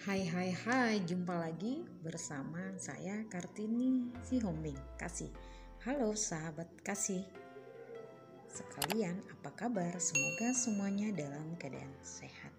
Hai, jumpa lagi bersama saya Kartini si Hombing Kasih. Halo sahabat kasih sekalian, apa kabar? Semoga semuanya dalam keadaan sehat.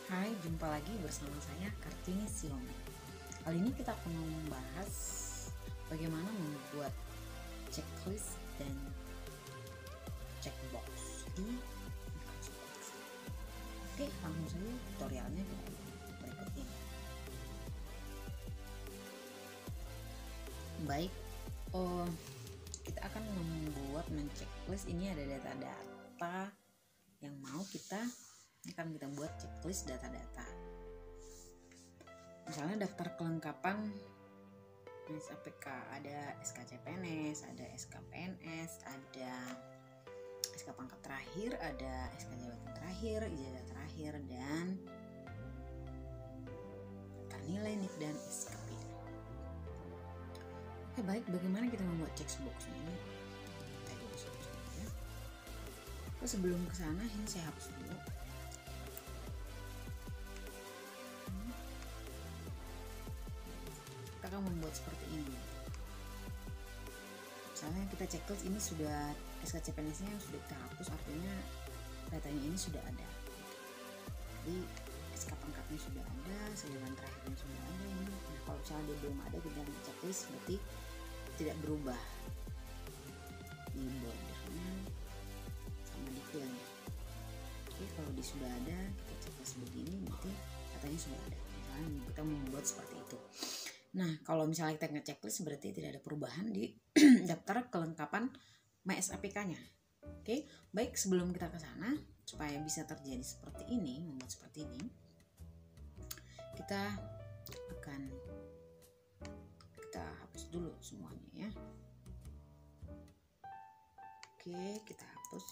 Hai, jumpa lagi bersama saya Kartini si Hombing. Kali ini kita akan membahas bagaimana membuat checklist dan checkbox di Microsoft. Oke, langsung saja tutorialnya berikut ini. Baik, kita akan membuat checklist. Ini ada data-data yang mau kita akan kita buat checklist data-data. Misalnya daftar kelengkapan SAPK, ada SKCPNS, ada SKPNS, ada SK pangkat terakhir, ada SK jabatan terakhir, ijazah terakhir, dan nilai NIP dan SKP. Oke, baik, bagaimana kita membuat checkbox ini? Kita dulu ya. Sebelum ke sana, ini saya hapus dulu. Kita akan membuat seperti ini. Misalnya kita checklist ini sudah SKCPNS-nya sudah kita hapus, artinya datanya ini sudah ada. Jadi SK pangkatnya sudah ada, sejalan terakhirnya sudah ada ini. Nah, kalau misalnya dia belum ada, kita checklist berarti tidak berubah di bordernya sama di fillnya. Oke, kalau dia sudah ada, kita checklist begini, berarti katanya sudah ada. Misalnya kita membuat seperti itu. Nah, kalau misalnya kita nge-checklist berarti tidak ada perubahan di daftar kelengkapan MySAPK-nya. Oke, baik, sebelum kita ke sana, supaya bisa terjadi seperti ini, membuat seperti ini, kita hapus dulu semuanya ya. Oke, kita hapus.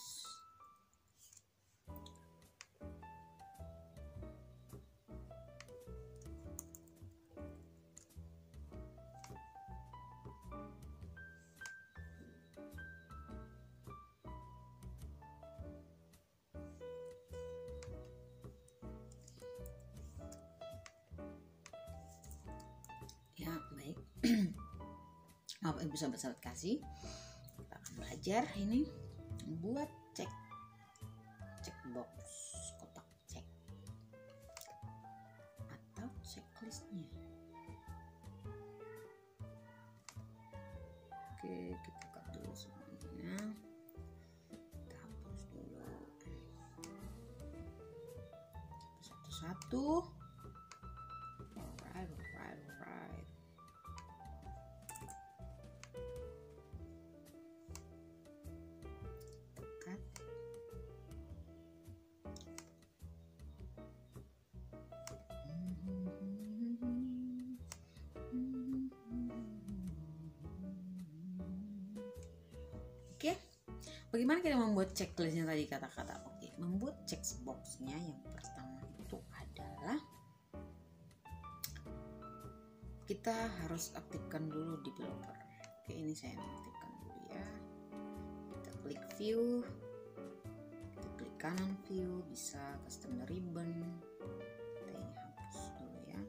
Ya, baik. Maaf ibu sahabat kasih, kita akan belajar ini membuat checkbox, kotak cek atau checklistnya. Oke, kita cut dulu semuanya, kita hapus dulu satu-satu. Alright. Tekan. Oke, bagaimana kita membuat checklistnya tadi kata-kata? Oke, membuat checkboxnya yang pertama itu adalah kita harus aktifkan dulu developer. Oke, ini saya aktifkan dulu ya. Kita klik view, kita klik kanan view, bisa custom ribbon. Kita ini hapus dulu ya.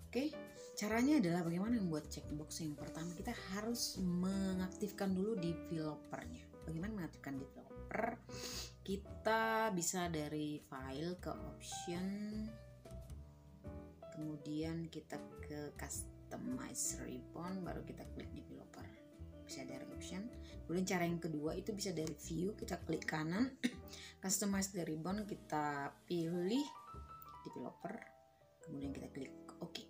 Oke, caranya adalah bagaimana membuat checkbox. Yang pertama kita harus mengaktifkan dulu developernya. Bagaimana mengaktifkan developer? Kita bisa dari file ke option, kemudian kita ke customize ribbon, baru kita klik developer. Bisa dari option. Kemudian cara yang kedua itu bisa dari view, kita klik kanan, customize the ribbon, kita pilih developer, kemudian kita klik OK.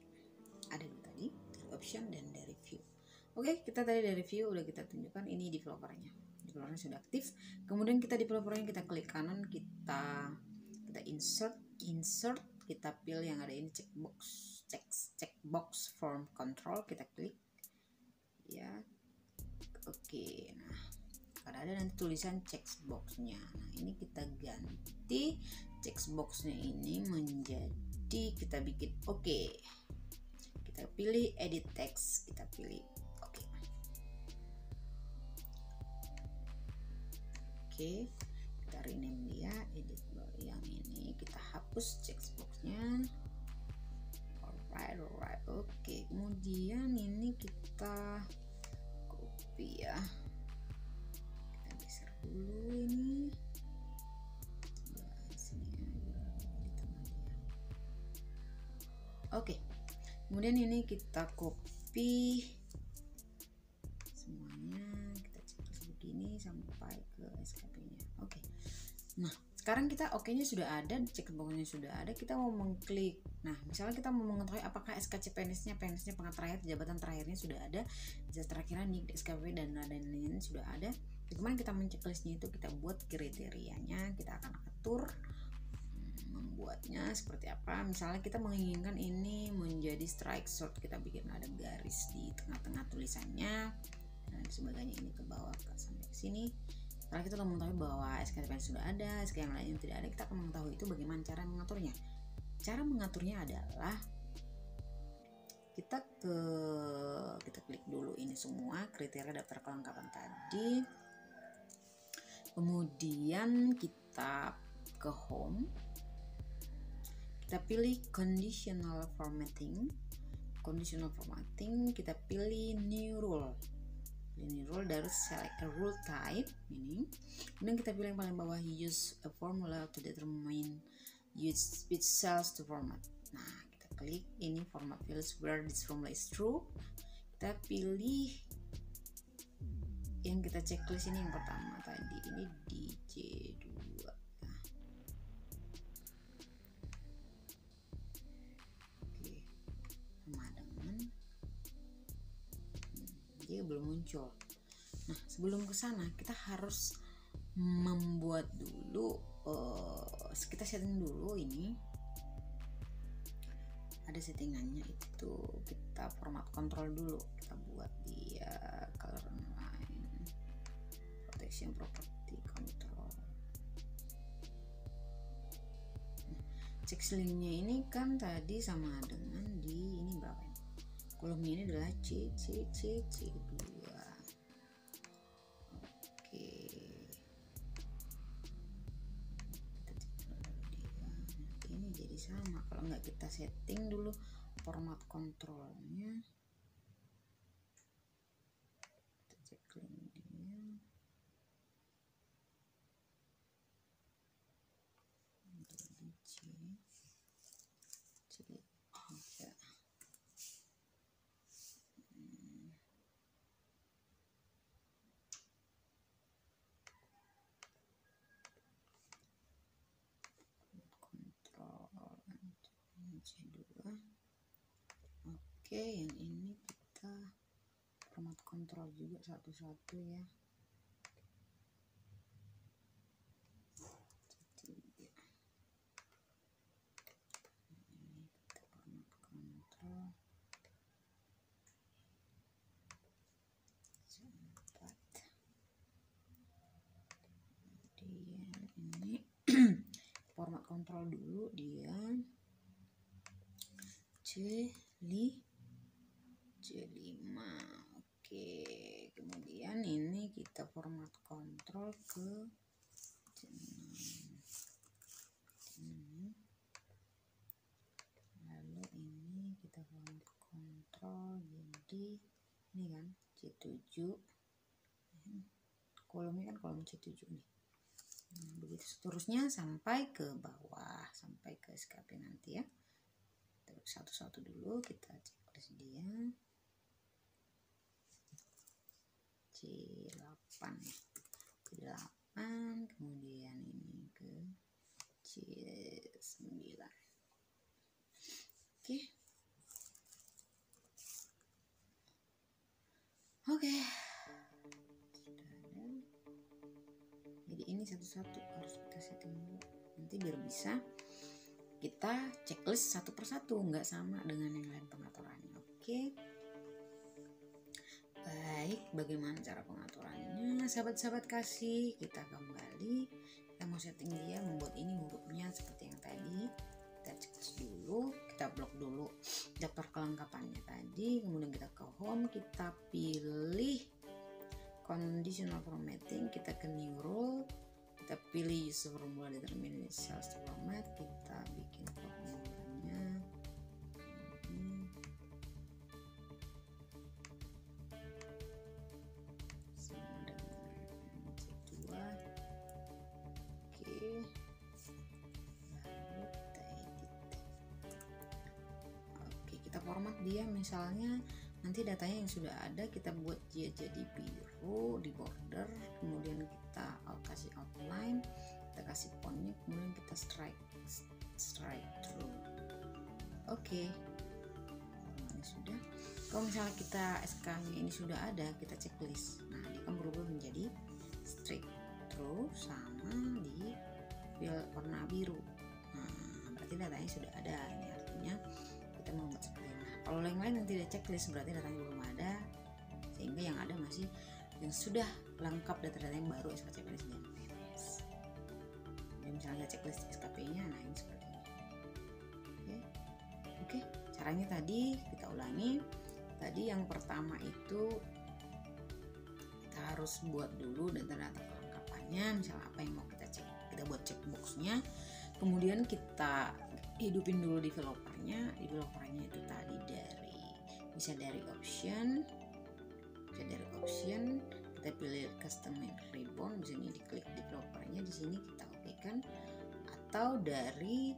Ada dulu tadi dari option dan dari view. Oke, kita tadi dari view udah kita tunjukkan ini developernya. Developernya sudah aktif. Kemudian kita developernya kita klik kanan, kita insert kita pilih yang ada ini checkbox form control, kita klik ya. Oke, nah ada nanti tulisan checkboxnya. Nah ini kita ganti checkboxnya ini menjadi, kita bikin oke. Kita pilih edit text, kita pilih oke. Oke, kita rename dia edit yang ini, kita hapus checkboxnya. Alright. Oke, kemudian ini kita copy ya. Kita geser dulu ini. Sini aja di tengah dia. Oke. Kemudian ini kita copy semuanya, kita cek begini sampai ke SKP-nya. Oke. Nah, sekarang kita oke-nya sudah ada, checkbox-nya sudah ada, kita mau mengklik. Nah, misalnya kita mau mengetahui apakah SKC PNS-nya pangkat terakhir, jabatan terakhirnya sudah ada, jabatan terakhirnya NIK, SKP dan lain-lain sudah ada. Bagaimana kita mencek-listnya itu, kita buat kriterianya, kita akan atur membuatnya seperti apa. Misalnya kita menginginkan ini menjadi strike short, kita bikin ada garis di tengah-tengah tulisannya dan sebagainya, ini ke bawah sampai ke sini. Setelah kita mengetahui bahwa SKP sudah ada, SK yang lainnya tidak ada, kita akan mengetahui itu bagaimana cara mengaturnya. Cara mengaturnya adalah kita klik dulu ini semua kriteria daftar kelengkapan tadi, kemudian kita ke home, kita pilih conditional formatting, kita pilih new rule. Dari select a rule type ini, kemudian kita pilih yang paling bawah, use a formula to determine which cells to format. Nah, kita klik ini format fields where this formula is true. Kita pilih yang kita checklist ini, yang pertama tadi ini DJ2. Nah. Oke, sama dengan dia belum muncul. Nah, sebelum ke sana kita harus membuat dulu, kita setting dulu ini. Ada settingannya itu, kita format control dulu, kita buat dia color line, protection property control. Nah, checklinknya ini kan tadi sama dengan di ini berapa? Kolomnya ini adalah C2. Sama, kalau nggak kita setting dulu format kontrolnya, kita cek link dia jadi C3. C2. Oke, yang ini kita format kontrol juga satu-satu ya. C3. Ini kita format kontrol C4. Kemudian ini format kontrol dulu dia C5. Oke, kemudian ini kita format kontrol ke C6. Lalu ini kita format kontrol jadi ini kan C7. Kolomnya kan kolom C7 nih. Nah, begitu seterusnya sampai ke bawah, sampai ke SKP nanti ya. Satu-satu dulu kita checklist dia. C8, kemudian ini ke C9. Oke. Sudah ada. Jadi ini satu-satu harus kita setting dulu nanti biar bisa kita checklist satu persatu, nggak sama dengan yang lain pengaturannya. Oke. Baik, bagaimana cara pengaturannya? Sahabat-sahabat kasih, kita kembali. Kita mau setting dia, membuat ini hurufnya seperti yang tadi. Kita checklist dulu, kita blok dulu daftar kelengkapannya tadi. Kemudian kita ke home, kita pilih conditional formatting, kita ke new rule, kita pilih user formula determine cells format, kita bikin formulanya sama dengan C2. Oke, lalu kita edit. Oke, kita format dia, misalnya nanti datanya yang sudah ada kita buat dia jadi biru di border, kemudian kita kasih outline, kita kasih fontnya, kemudian kita strike through. Oke. Ini sudah. Kalau misalnya kita SK-nya ini sudah ada, kita checklist. Nah, dia akan berubah menjadi strike through sama di warna biru. Nah, berarti datanya sudah ada. Ini artinya kita membuat seperti ini. Kalau yang lain yang tidak checklist berarti datanya belum ada, sehingga yang ada masih yang sudah lengkap data-data yang baru SKCPNS dan PNS. Jadi misalnya checklist SKP-nya, nah ini seperti ini. Oke, caranya tadi kita ulangi. Tadi yang pertama itu kita harus buat dulu data-data kelengkapannya, misalnya apa yang mau kita cek, kita buat checkboxnya. Kemudian kita hidupin dulu developernya. Developernya itu tadi bisa dari option, kita pilih custom ribbon, di sini diklik developernya, di sini kita oke-kan, atau dari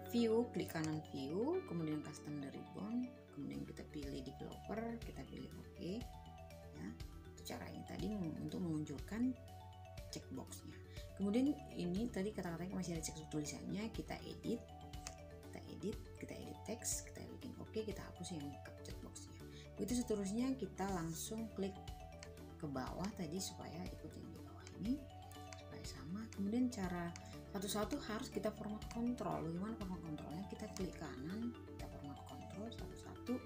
view, klik kanan view, kemudian custom ribbon, kemudian kita pilih developer, kita pilih oke. Ya, itu caranya tadi untuk menunjukkan checkboxnya. Kemudian ini tadi kata-katanya masih ada checkbox tulisannya, kita edit teks, kita bikin oke, kita hapus yang checkboxnya. Begitu seterusnya kita langsung klik ke bawah tadi supaya ikut yang di bawah ini supaya sama. Kemudian cara satu-satu harus kita format kontrol. Bagaimana format kontrolnya? Kita klik kanan, kita format kontrol satu-satu.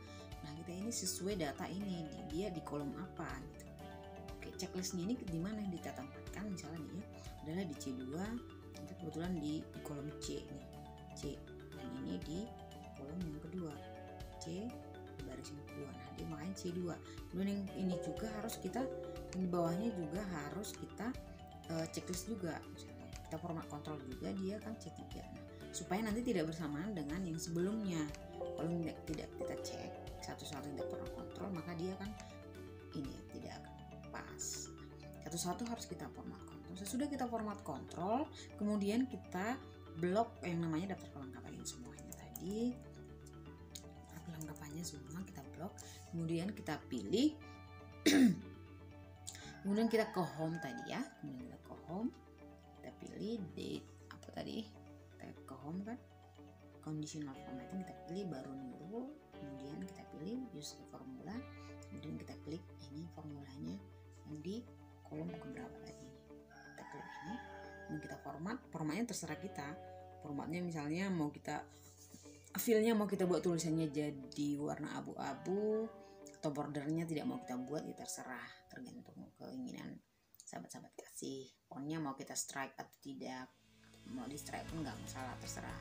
Nah, kita ini sesuai data ini, dia di kolom apa gitu. Oke, checklistnya ini di mana yang kita tempatkan? Misalnya dia adalah di C2, kita kebetulan di kolom C nih, C, dan ini di kolom yang kedua, C di baris yang kedua. Nah, dia makanya C2. Kemudian yang ini juga harus kita, di bawahnya juga harus kita checklist juga. Misalnya kita format kontrol juga, dia kan C3. Nah, supaya nanti tidak bersamaan dengan yang sebelumnya. Kalau tidak kita cek satu-satu tidak pernah kontrol, maka dia kan ini tidak akan pas. Satu-satu harus kita format kontrol. Sesudah kita format kontrol, kemudian kita blok yang namanya daftar kelengkapan semuanya tadi. Kelengkapannya semua kita blok, kemudian kita pilih kemudian kita ke home tadi ya, kemudian kita ke home, kita pilih date apa tadi, kita ke home kan, conditional formatting, kita pilih baru new rule, kemudian kita pilih use formula, kemudian kita klik ini formulanya yang di kolom keberapa tadi, kita klik ini, kemudian kita formatnya terserah kita. Formatnya misalnya mau kita fillnya mau kita buat tulisannya jadi warna abu-abu atau bordernya tidak mau kita buat, ya terserah, tergantung keinginan sahabat-sahabat kasih. Fontnya mau kita strike atau tidak, mau di strike pun nggak masalah, terserah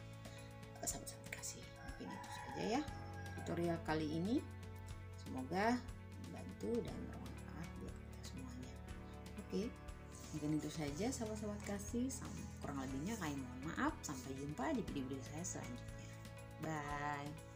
sahabat-sahabat kasih. Mungkin itu saja ya tutorial kali ini, semoga membantu dan bermanfaat buat kita semuanya. Oke, mungkin itu saja sahabat-sahabat kasih. Kurang lebihnya kami mohon maaf. Sampai jumpa di video-video saya selanjutnya. Bye.